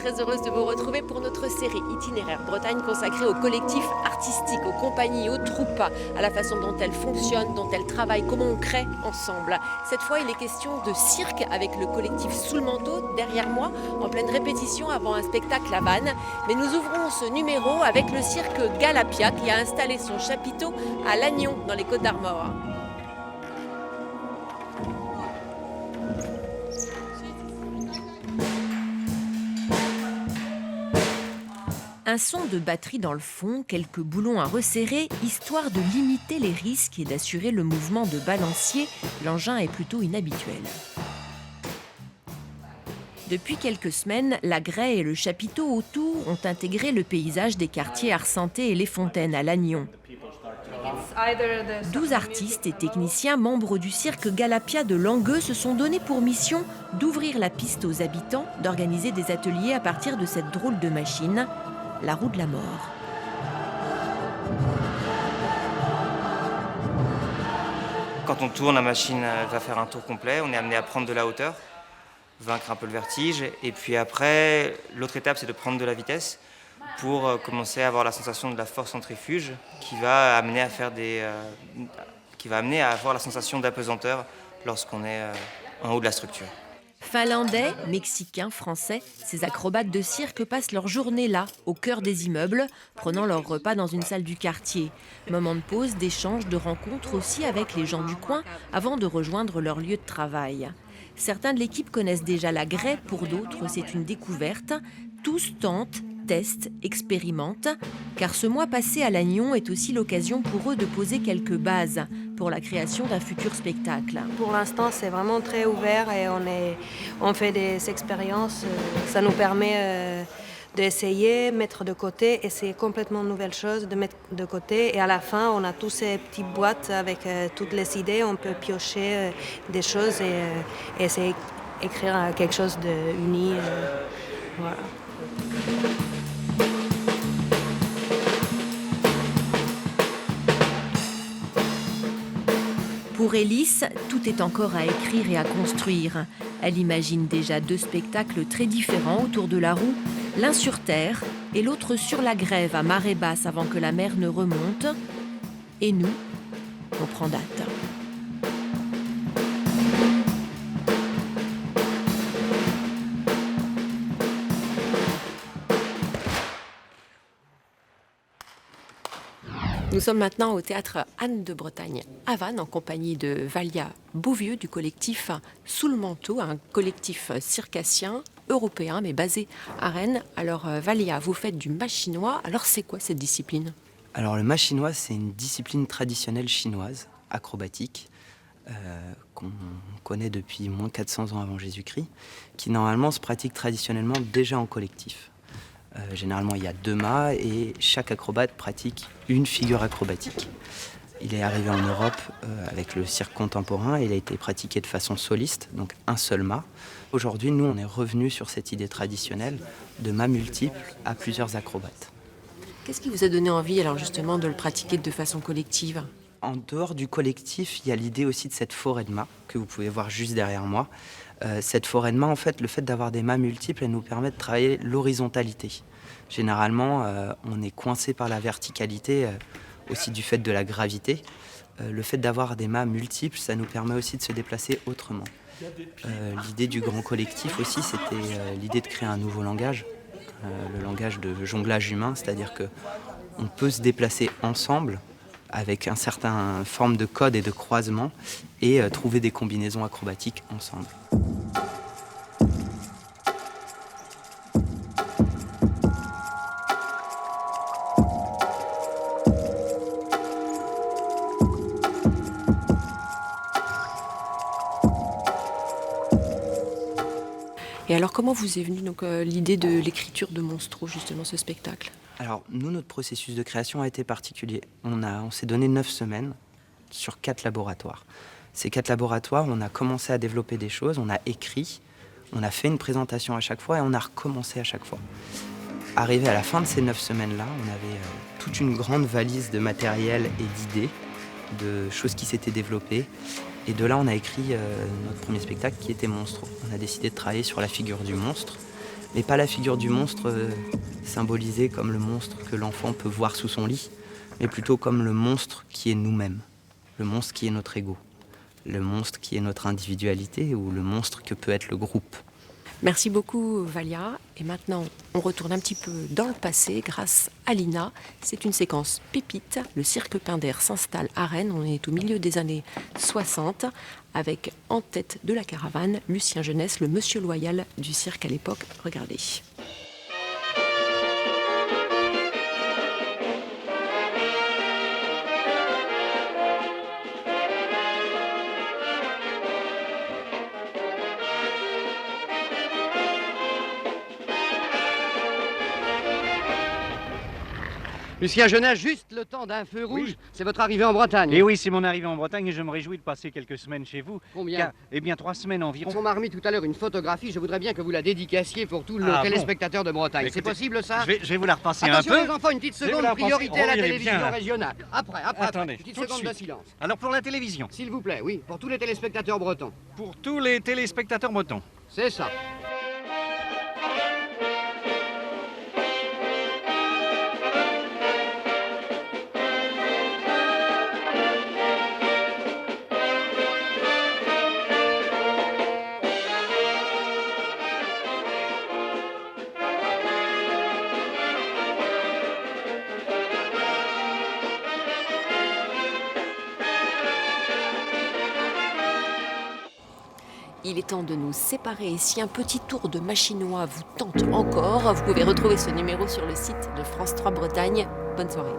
très heureuse de vous retrouver pour notre série Itinéraire Bretagne consacrée aux collectifs artistiques, aux compagnies, aux troupes, à la façon dont elles fonctionnent, dont elles travaillent, comment on crée ensemble. Cette fois, il est question de cirque avec le collectif Sous le manteau derrière moi, en pleine répétition avant un spectacle à Vannes. Mais nous ouvrons ce numéro avec le cirque Galapia qui a installé son chapiteau à Lannion, dans les Côtes-d'Armor. Un son de batterie dans le fond, quelques boulons à resserrer, histoire de limiter les risques et d'assurer le mouvement de balancier, l'engin est plutôt inhabituel. Depuis quelques semaines, la Graye et le chapiteau autour ont intégré le paysage des quartiers Arcenté et Les Fontaines à Lannion. 12 artistes et techniciens membres du cirque Galapia de Langueux se sont donnés pour mission d'ouvrir la piste aux habitants, d'organiser des ateliers à partir de cette drôle de machine, la roue de la mort. Quand on tourne, la machine va faire un tour complet, on est amené à prendre de la hauteur, vaincre un peu le vertige, et puis après, l'autre étape, c'est de prendre de la vitesse pour commencer à avoir la sensation de la force centrifuge qui va amener à faire qui va amener à avoir la sensation d'apesanteur lorsqu'on est en haut de la structure. Finlandais, Mexicains, Français, ces acrobates de cirque passent leur journée là, au cœur des immeubles, prenant leur repas dans une salle du quartier. Moment de pause, d'échange, de rencontres aussi avec les gens du coin avant de rejoindre leur lieu de travail. Certains de l'équipe connaissent déjà la Graye, pour d'autres c'est une découverte. Tous tentent, testent, expérimentent, car ce mois passé à Lannion est aussi l'occasion pour eux de poser quelques bases pour la création d'un futur spectacle. Pour l'instant, c'est vraiment très ouvert et on fait des expériences. Ça nous permet d'essayer, mettre de côté, essayer complètement de nouvelles choses, de mettre de côté. Et à la fin, on a tous ces petites boîtes avec toutes les idées. On peut piocher des choses et essayer d'écrire quelque chose d'uni. Voilà. Pour Élise, tout est encore à écrire et à construire. Elle imagine déjà 2 spectacles très différents autour de la roue, l'un sur terre et l'autre sur la grève à marée basse avant que la mer ne remonte. Et nous, on prend date. Nous sommes maintenant au théâtre Anne de Bretagne à Vannes en compagnie de Valia Beauvieux du collectif Sous le manteau, un collectif circassien européen mais basé à Rennes. Alors Valia, vous faites du machinois, alors c'est quoi cette discipline ? Alors le machinois, c'est une discipline traditionnelle chinoise, acrobatique, qu'on connaît depuis moins de 400 ans avant Jésus-Christ, qui normalement se pratique traditionnellement déjà en collectif. Généralement, il y a 2 mâts et chaque acrobate pratique une figure acrobatique. Il est arrivé en Europe avec le cirque contemporain et il a été pratiqué de façon soliste, donc un seul mât. Aujourd'hui, nous, on est revenu sur cette idée traditionnelle de mâts multiples à plusieurs acrobates. Qu'est-ce qui vous a donné envie alors justement de le pratiquer de façon collective ? En dehors du collectif, il y a l'idée aussi de cette forêt de mâts que vous pouvez voir juste derrière moi. Cette forêt de mâts, en fait, le fait d'avoir des mâts multiples, elle nous permet de travailler l'horizontalité. Généralement, on est coincé par la verticalité, aussi du fait de la gravité. Le fait d'avoir des mâts multiples, ça nous permet aussi de se déplacer autrement. L'idée du grand collectif aussi, c'était l'idée de créer un nouveau langage, le langage de jonglage humain, c'est-à-dire qu'on peut se déplacer ensemble avec un certain forme de code et de croisement et trouver des combinaisons acrobatiques ensemble. Et alors comment vous est venue l'idée de l'écriture de Monstro, justement ce spectacle ? Alors nous, notre processus de création a été particulier. On s'est donné 9 semaines sur 4 laboratoires. Ces 4 laboratoires, on a commencé à développer des choses, on a écrit, on a fait une présentation à chaque fois et on a recommencé à chaque fois. Arrivé à la fin de ces 9 semaines-là, on avait toute une grande valise de matériel et d'idées, de choses qui s'étaient développées. Et de là, on a écrit notre premier spectacle qui était Monstro. On a décidé de travailler sur la figure du monstre mais pas la figure du monstre symbolisée comme le monstre que l'enfant peut voir sous son lit, mais plutôt comme le monstre qui est nous-mêmes, le monstre qui est notre ego, le monstre qui est notre individualité ou le monstre que peut être le groupe. Merci beaucoup Valia. Et maintenant, on retourne un petit peu dans le passé grâce à Lina. C'est une séquence pépite. Le cirque Pinder s'installe à Rennes. On est au milieu des années 60 avec en tête de la caravane Lucien Jeunesse, le monsieur loyal du cirque à l'époque. Regardez. Lucien Jeunesse, juste le temps d'un feu rouge, oui. C'est votre arrivée en Bretagne. Et oui, c'est mon arrivée en Bretagne et je me réjouis de passer quelques semaines chez vous. Combien? Eh bien, 3 semaines environ. On m'a remis tout à l'heure une photographie, je voudrais bien que vous la dédicassiez pour tous nos téléspectateurs de Bretagne. C'est possible ça? Je vais vous la repasser Attention, un peu. Les enfants, une petite seconde, priorité à la télévision régionale. Après, attendez, une petite seconde de silence. Alors pour la télévision? S'il vous plaît, oui, pour tous les téléspectateurs bretons. Pour tous les téléspectateurs bretons. C'est ça. Il est temps de nous séparer. Et si un petit tour de Machinois vous tente encore, vous pouvez retrouver ce numéro sur le site de France 3 Bretagne. Bonne soirée.